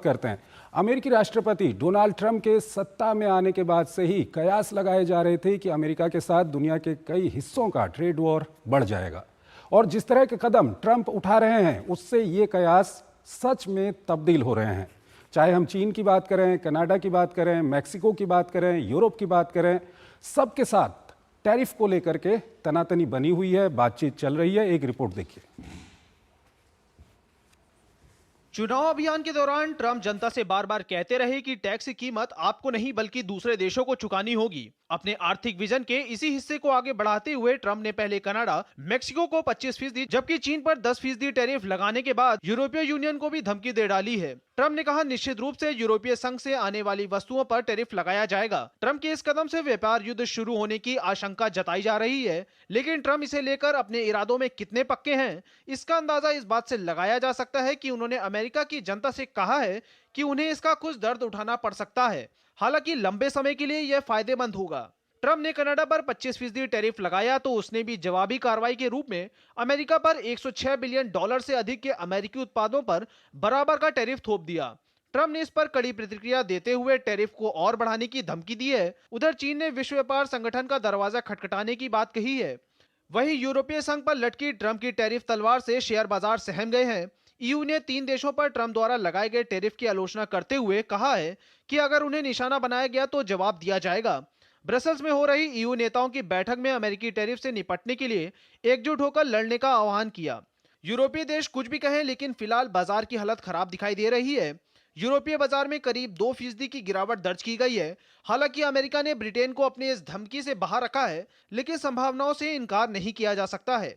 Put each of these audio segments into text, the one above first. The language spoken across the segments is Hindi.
करते हैं। अमेरिकी राष्ट्रपति डोनाल्ड ट्रंप के सत्ता में आने के बाद से ही कयास लगाए जा रहे थे कि अमेरिका के साथ दुनिया के कई हिस्सों का ट्रेड वॉर बढ़ जाएगा, और जिस तरह के कदम ट्रंप उठा रहे हैं उससे ये कयास सच में तब्दील हो रहे हैं। चाहे हम चीन की बात करें, कनाडा की बात करें, मैक्सिको की बात करें, यूरोप की बात करें, सबके साथ टैरिफ को लेकर के तनातनी बनी हुई है, बातचीत चल रही है। एक रिपोर्ट देखिए। चुनाव अभियान के दौरान ट्रंप जनता से बार बार कहते रहे कि टैक्स की कीमत आपको नहीं बल्कि दूसरे देशों को चुकानी होगी। अपने आर्थिक विजन के इसी हिस्से को आगे बढ़ाते हुए ट्रंप ने पहले कनाडा, मैक्सिको को 25% जबकि चीन पर 10% टैरिफ लगाने के बाद यूरोपीय यूनियन को भी धमकी दे डाली है। ट्रंप ने कहा निश्चित रूप से यूरोपीय संघ से आने वाली वस्तुओं पर टैरिफ लगाया जाएगा। ट्रंप के इस कदम से व्यापार युद्ध शुरू होने की आशंका जताई जा रही है, लेकिन ट्रंप इसे लेकर अपने इरादों में कितने पक्के हैं, इसका अंदाजा इस बात से लगाया जा सकता है कि उन्होंने अमेरिका की जनता से कहा है कि उन्हें इसका कुछ दर्द उठाना पड़ सकता है। हालांकि लंबे समय के लिए यह फायदेमंद होगा। ट्रंप ने कनाडा पर 25% टैरिफ लगाया तो उसने भी जवाबी कार्रवाई के रूप में अमेरिका पर $106 बिलियन से अधिक के अमेरिकी उत्पादों पर बराबर का टैरिफ थोप दिया। ट्रंप ने इस पर कड़ी प्रतिक्रिया देते हुए टैरिफ को और बढ़ाने की धमकी दी है। उधर चीन ने विश्व व्यापार संगठन का दरवाजा खटखटाने की बात कही है। वहीं यूरोपीय संघ पर लटकी ट्रंप की टैरिफ तलवार से शेयर बाजार सहम गए हैं। ईयू ने 3 देशों पर ट्रंप द्वारा लगाए गए टैरिफ की आलोचना करते हुए कहा है कि अगर उन्हें निशाना बनाया गया तो जवाब दिया जाएगा। ब्रसल्स में हो रही ईयू नेताओं की बैठक में अमेरिकी टैरिफ से निपटने के लिए एकजुट होकर लड़ने का आह्वान किया। यूरोपीय देश कुछ भी कहें, लेकिन फिलहाल बाजार की हालत खराब दिखाई दे रही है। यूरोपीय बाजार में करीब 2% की गिरावट दर्ज की गई है। हालांकि अमेरिका ने ब्रिटेन को अपने इस धमकी से बाहर रखा है, लेकिन संभावनाओं से इनकार नहीं किया जा सकता है।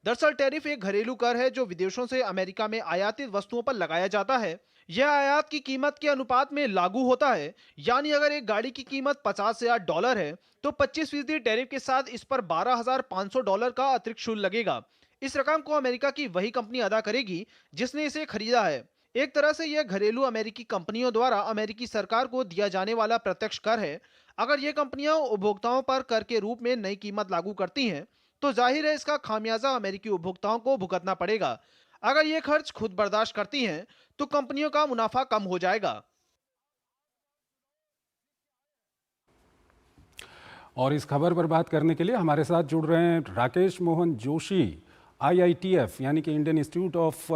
दरअसल टैरिफ एक घरेलू कर है जो विदेशों से अमेरिका में आयातित वस्तुओं पर लगाया जाता है। यह आयात की कीमत के अनुपात में लागू होता है, यानी अगर एक गाड़ी की कीमत $50,000 है तो 25% टैरिफ के साथ इस पर $12,500 का अतिरिक्त शुल्क लगेगा। इस रकम को अमेरिका की वही कंपनी अदा करेगी जिसने इसे खरीदा है। एक तरह से यह घरेलू अमेरिकी कंपनियों द्वारा अमेरिकी सरकार को दिया जाने वाला प्रत्यक्ष कर है। अगर ये कंपनियां उपभोक्ताओं पर कर के रूप में नई कीमत लागू करती हैं तो जाहिर है इसका खामियाजा अमेरिकी उपभोक्ताओं को भुगतना पड़ेगा। अगर ये खर्च खुद बर्दाश्त करती हैं तो कंपनियों का मुनाफा कम हो जाएगा। और इस खबर पर बात करने के लिए हमारे साथ जुड़ रहे हैं राकेश मोहन जोशी, IITF यानी कि Indian institute of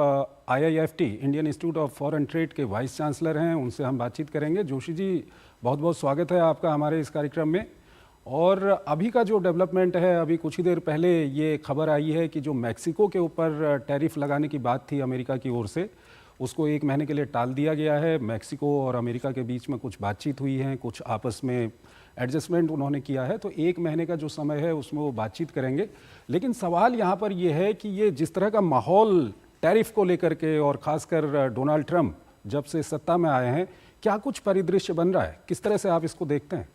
IIFT Indian institute of foreign trade के वाइस चांसलर हैं। उनसे हम बातचीत करेंगे। जोशी जी, बहुत बहुत स्वागत है आपका हमारे इस कार्यक्रम में। और अभी का जो डेवलपमेंट है, अभी कुछ ही देर पहले ये खबर आई है कि जो मैक्सिको के ऊपर टैरिफ लगाने की बात थी अमेरिका की ओर से, उसको 1 महीने के लिए टाल दिया गया है। मैक्सिको और अमेरिका के बीच में कुछ बातचीत हुई है, कुछ आपस में एडजस्टमेंट उन्होंने किया है, तो 1 महीने का जो समय है उसमें वो बातचीत करेंगे। लेकिन सवाल यहाँ पर ये है कि ये जिस तरह का माहौल टैरिफ को लेकर के, और ख़ासकर डोनाल्ड ट्रंप जब से सत्ता में आए हैं, क्या कुछ परिदृश्य बन रहा है? किस तरह से आप इसको देखते हैं?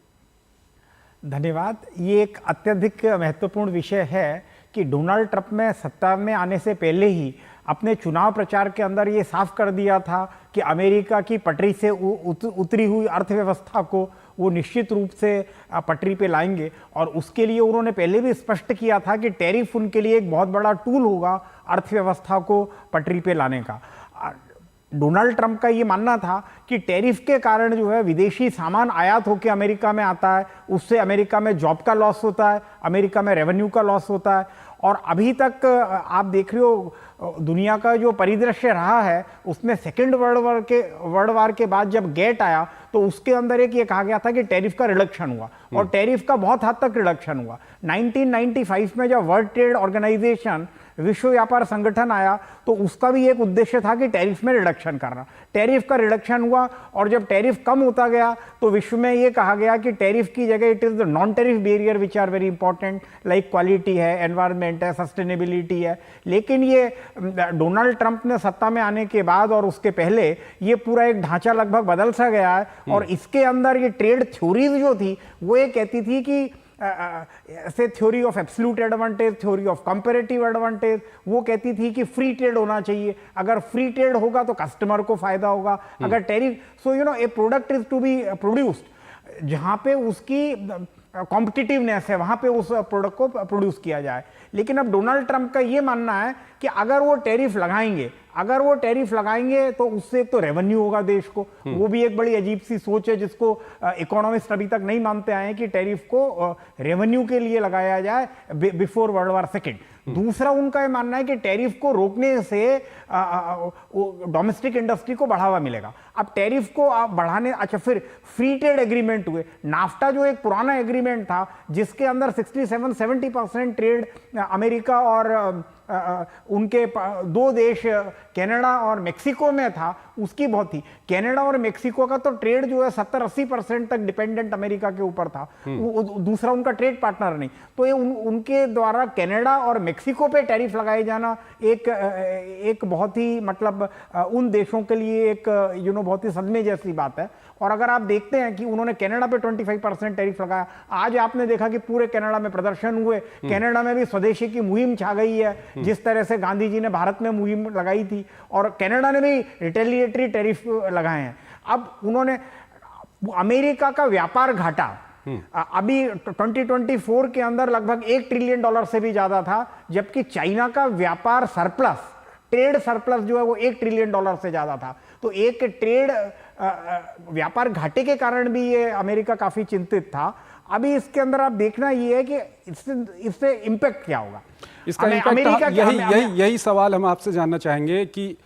धन्यवाद। ये एक अत्यधिक महत्वपूर्ण विषय है कि डोनाल्ड ट्रंप में सत्ता में आने से पहले ही अपने चुनाव प्रचार के अंदर ये साफ कर दिया था कि अमेरिका की पटरी से उतरी हुई अर्थव्यवस्था को वो निश्चित रूप से पटरी पे लाएंगे। और उसके लिए उन्होंने पहले भी स्पष्ट किया था कि टैरिफ उनके लिए एक बहुत बड़ा टूल होगा अर्थव्यवस्था को पटरी पे लाने का। डोनाल्ड ट्रंप का ये मानना था कि टैरिफ के कारण जो है विदेशी सामान आयात होकर अमेरिका में आता है, उससे अमेरिका में जॉब का लॉस होता है, अमेरिका में रेवेन्यू का लॉस होता है। और अभी तक आप देख रहे हो दुनिया का जो परिदृश्य रहा है उसमें सेकेंड वर्ल्ड वार के बाद जब गेट आया तो उसके अंदर एक ये कहा गया था कि टैरिफ का रिडक्शन हुआ, और टैरिफ का बहुत हद तक रिडक्शन हुआ। 1995 में जब वर्ल्ड ट्रेड ऑर्गेनाइजेशन, विश्व व्यापार संगठन आया तो उसका भी एक उद्देश्य था कि टैरिफ में रिडक्शन करना। टैरिफ का रिडक्शन हुआ, और जब टैरिफ कम होता गया तो विश्व में ये कहा गया कि टैरिफ की जगह it is the non tariff barrier which are very important, like quality है, एनवायरनमेंट है, सस्टेनेबिलिटी है। लेकिन ये डोनाल्ड ट्रंप ने सत्ता में आने के बाद और उसके पहले ये पूरा एक ढांचा लगभग बदल सा गया है। और इसके अंदर ये ट्रेड थ्योरीज जो थी वो ये कहती थी कि से theory of absolute advantage, theory of comparative advantage, वो कहती थी कि फ्री ट्रेड होना चाहिए। अगर फ्री ट्रेड होगा तो कस्टमर को फायदा होगा। अगर tariff, so you know a product is to be produced जहां पे उसकी कॉम्पिटिटिवनेस है वहां पे उस प्रोडक्ट को प्रोड्यूस किया जाए। लेकिन अब डोनाल्ड ट्रंप का ये मानना है कि अगर वो टैरिफ लगाएंगे, अगर वो टैरिफ लगाएंगे तो उससे एक तो रेवेन्यू होगा देश को, वो भी एक बड़ी अजीब सी सोच है जिसको इकोनॉमिस्ट अभी तक नहीं मानते आए हैं कि टैरिफ को रेवेन्यू के लिए लगाया जाए बिफोर वर्ल्ड वॉर सेकेंड। दूसरा उनका ये मानना है कि टैरिफ को रोकने से डोमेस्टिक इंडस्ट्री को बढ़ावा मिलेगा। अब टैरिफ को आप बढ़ाने, अच्छा फिर फ्री ट्रेड एग्रीमेंट हुए, नाफ्टा जो एक पुराना एग्रीमेंट था जिसके अंदर 67-70% ट्रेड अमेरिका और उनके दो देश कनाडा और मेक्सिको में था, उसकी बहुत थी। कनाडा और मेक्सिको का तो ट्रेड जो है 70-80% तक डिपेंडेंट अमेरिका के ऊपर था, दूसरा उनका ट्रेड पार्टनर नहीं। तो ये उनके द्वारा कनाडा और मेक्सिको पे टैरिफ लगाए जाना एक बहुत ही मतलब उन देशों के लिए एक बहुत ही सदमे जैसी बात है। और अगर आप देखते हैं कि उन्होंने कनाडा पे 25% टैरिफ लगाया, आज आपने देखा कि पूरे कनाडा में प्रदर्शन हुए, कनाडा में भी स्वदेशी की मुहिम छा गई है, जिस तरह से गांधी जी ने भारत में मुहिम लगाई थी, और कनाडा ने भी रिटेलिएटरी टैरिफ लगाए हैं। अब उन्होंने अमेरिका का व्यापार घाटा अभी 2024 के अंदर लगभग $1 ट्रिलियन से भी ज्यादा था, जबकि चाइना का व्यापार सरप्लस, ट्रेड सरप्लस जो है वो $1 ट्रिलियन से ज्यादा था। तो एक ट्रेड व्यापार घाटे के कारण भी ये अमेरिका काफी चिंतित था। अभी इसके अंदर आप देखना ये है कि इससे इम्पैक्ट क्या होगा, इसका इम्पैक्ट। यही सवाल हम आपसे जानना चाहेंगे कि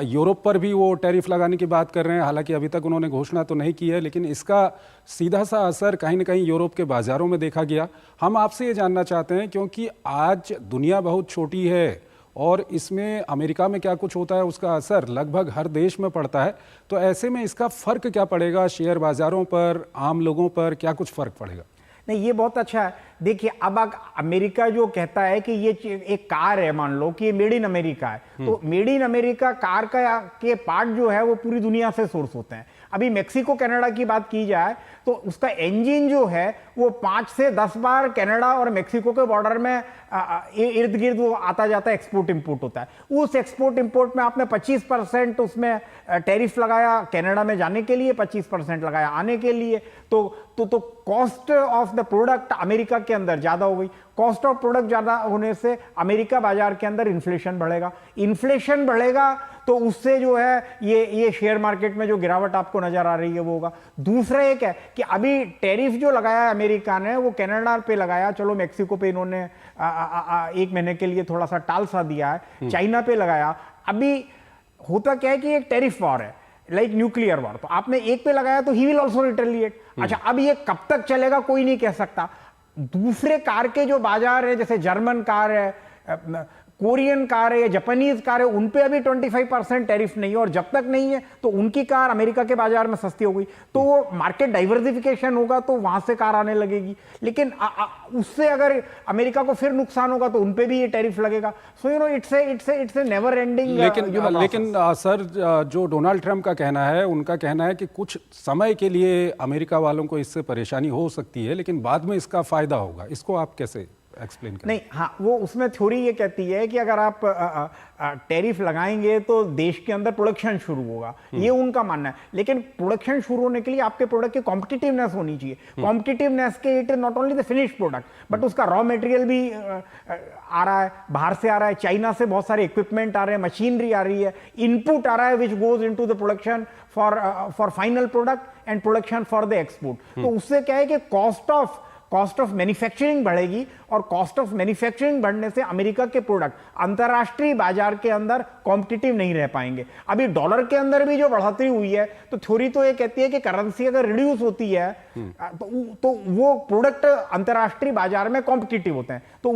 यूरोप पर भी वो टैरिफ लगाने की बात कर रहे हैं, हालांकि अभी तक उन्होंने घोषणा तो नहीं की है, लेकिन इसका सीधा सा असर कहीं ना कहीं यूरोप के बाजारों में देखा गया। हम आपसे ये जानना चाहते हैं क्योंकि आज दुनिया बहुत छोटी है और इसमें अमेरिका में क्या कुछ होता है उसका असर लगभग हर देश में पड़ता है, तो ऐसे में इसका फर्क क्या पड़ेगा शेयर बाजारों पर, आम लोगों पर क्या कुछ फर्क पड़ेगा? नहीं, ये बहुत अच्छा है। देखिए, अब अमेरिका जो कहता है कि ये एक कार है, मान लो कि ये मेड इन अमेरिका है, तो मेड इन अमेरिका कार के पार्ट जो है वो पूरी दुनिया से सोर्स होते हैं। अभी मेक्सिको कनाडा की बात की जाए तो उसका इंजन जो है वो 5 से 10 बार कनाडा और मेक्सिको के बॉर्डर में इर्द गिर्द वो आता जाता है, एक्सपोर्ट इंपोर्ट होता है। उस एक्सपोर्ट इंपोर्ट में आपने 25% उसमें टैरिफ लगाया कनाडा में जाने के लिए, 25% लगाया आने के लिए, तो cost of the product America के अंदर ज्यादा हो गई। कॉस्ट ऑफ प्रोडक्ट ज्यादा होने से अमेरिका बाजार के अंदर इन्फ्लेशन बढ़ेगा, इन्फ्लेशन बढ़ेगा तो उससे जो है ये शेयर मार्केट में जो गिरावट आपको नजर आ रही है वो होगा। दूसरा एक है कि अभी टैरिफ जो लगाया है अमेरिका ने वो कनाडा पे लगाया, चलो मेक्सिको पे इन्होंने 1 महीने के लिए थोड़ा सा टाल सा दिया है, चाइना पे लगाया। अभी होता क्या है कि एक टैरिफ वॉर है, लाइक न्यूक्लियर वॉर, तो आपने एक पे लगाया तो ही विल ऑल्सो रिटेलिएट। अच्छा, अब ये कब तक चलेगा कोई नहीं कह सकता। दूसरे कार के जो बाजार है, जैसे जर्मन कार है, कोरियन कार है या जापानीज कार है, उन पे अभी 25% टैरिफ नहीं है, और जब तक नहीं है तो उनकी कार अमेरिका के बाजार में सस्ती हो गई, तो वो मार्केट डाइवर्सिफिकेशन होगा तो वहां से कार आने लगेगी। लेकिन उससे अगर अमेरिका को फिर नुकसान होगा तो उन पे भी ये टैरिफ लगेगा। So it's a never ending. लेकिन सर, जो डोनाल्ड ट्रंप का कहना है, उनका कहना है कि कुछ समय के लिए अमेरिका वालों को इससे परेशानी हो सकती है, लेकिन बाद में इसका फायदा होगा। इसको आप कैसे एक्सप्लेन करें? नहीं, हाँ, वो उसमें थ्योरी ये कहती है कि अगर आप टैरिफ लगाएंगे तो देश के अंदर प्रोडक्शन शुरू होगा, ये उनका मानना है। लेकिन प्रोडक्शन शुरू होने के लिए आपके प्रोडक्ट की कॉम्पिटिटिवनेस होनी चाहिए। कॉम्पिटिटिवनेस के it is not only the finish product but उसका रॉ मटेरियल भी आ रहा है, बाहर से आ रहा है, चाइना से बहुत सारे इक्विपमेंट आ रहे हैं, मशीनरी आ रही है, इनपुट आ रहा है which goes into the production for final product and production for the export. तो उससे क्या है कि कॉस्ट ऑफ मैन्युफैक्चरिंग बढ़ेगी, और कॉस्ट ऑफ मैन्युफैक्चरिंग बढ़ने से अमेरिका के प्रोडक्ट अंतर्राष्ट्रीय बाजार के अंदर कॉम्पिटिटिव नहीं रह पाएंगे। अभी डॉलर के अंदर भी जो बढ़ोतरी हुई है, तो थ्योरी तो ये कहती है कि करेंसी अगर रिड्यूस होती है तो वो प्रोडक्ट अंतर्राष्ट्रीय बाजार में कॉम्पिटिटिव होते हैं, तो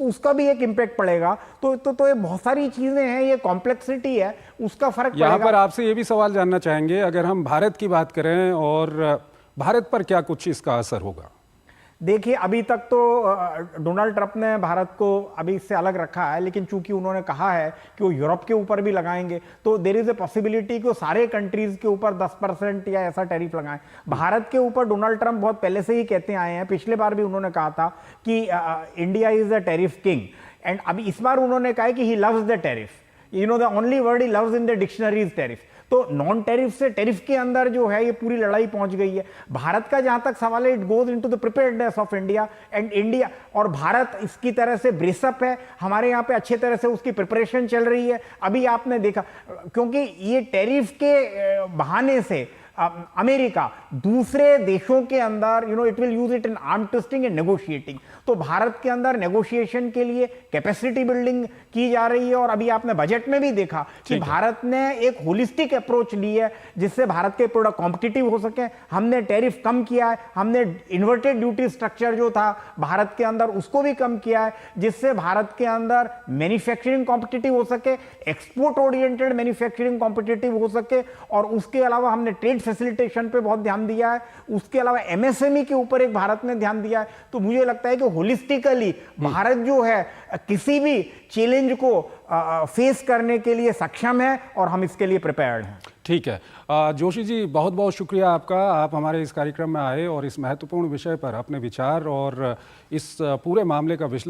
उसका भी एक इंपैक्ट पड़ेगा। तो ये बहुत सारी चीजें हैं, ये कॉम्प्लेक्सिटी है, उसका फर्क पड़ेगा। यहाँ पर आपसे ये भी सवाल जानना चाहेंगे, अगर हम भारत की बात करें और भारत पर क्या कुछ इसका असर होगा? देखिए, अभी तक तो डोनाल्ड ट्रंप ने भारत को अभी इससे अलग रखा है, लेकिन चूंकि उन्होंने कहा है कि वो यूरोप के ऊपर भी लगाएंगे, तो देयर इज ए पॉसिबिलिटी कि वो सारे कंट्रीज के ऊपर 10% या ऐसा टैरिफ लगाएं। भारत के ऊपर डोनाल्ड ट्रंप बहुत पहले से ही कहते आए हैं, पिछले बार भी उन्होंने कहा था कि India is the tariff king, and अभी इस बार उन्होंने कहा है कि he loves the tariff, the only word he loves in the dictionary is tariff. तो नॉन टैरिफ से टैरिफ के अंदर जो है ये पूरी लड़ाई पहुंच गई है। भारत का जहां तक सवाल है, it goes into the preparedness of India and India, और भारत इसकी तरह से ब्रेसअप है, हमारे यहाँ पे अच्छे तरह से उसकी प्रिपरेशन चल रही है। अभी आपने देखा, क्योंकि ये टैरिफ के बहाने से अमेरिका दूसरे देशों के अंदर it will use it in arm twisting and negotiating, तो भारत के अंदर नेगोशिएशन के लिए कैपेसिटी बिल्डिंग की जा रही है। और अभी आपने बजट में भी देखा कि भारत ने एक होलिस्टिक अप्रोच ली है जिससे भारत के प्रोडक्ट कॉम्पिटिटिव हो सके। हमने टैरिफ कम किया है, हमने इन्वर्टेड ड्यूटी स्ट्रक्चर जो था भारत के अंदर उसको भी कम किया है, जिससे भारत के अंदर मैन्युफैक्चरिंग कॉम्पिटिटिव हो सके, एक्सपोर्ट ओरिएंटेड मैन्युफैक्चरिंग कॉम्पिटिटिव हो सके। और उसके अलावा हमने ट्रेड फैसिलिटेशन पे बहुत ध्यान दिया है, उसके अलावा एमएसएमई के ऊपर एक भारत ने ध्यान दिया है। तो मुझे लगता है कि होलिस्टिकली भारत जो है किसी भी चैलेंज को फेस करने के लिए सक्षम है और हम इसके लिए प्रिपेयर्ड हैं। ठीक है जोशी जी, बहुत बहुत शुक्रिया आपका, आप हमारे इस कार्यक्रम में आए और इस महत्वपूर्ण विषय पर अपने विचार और इस पूरे मामले का विश्लेषण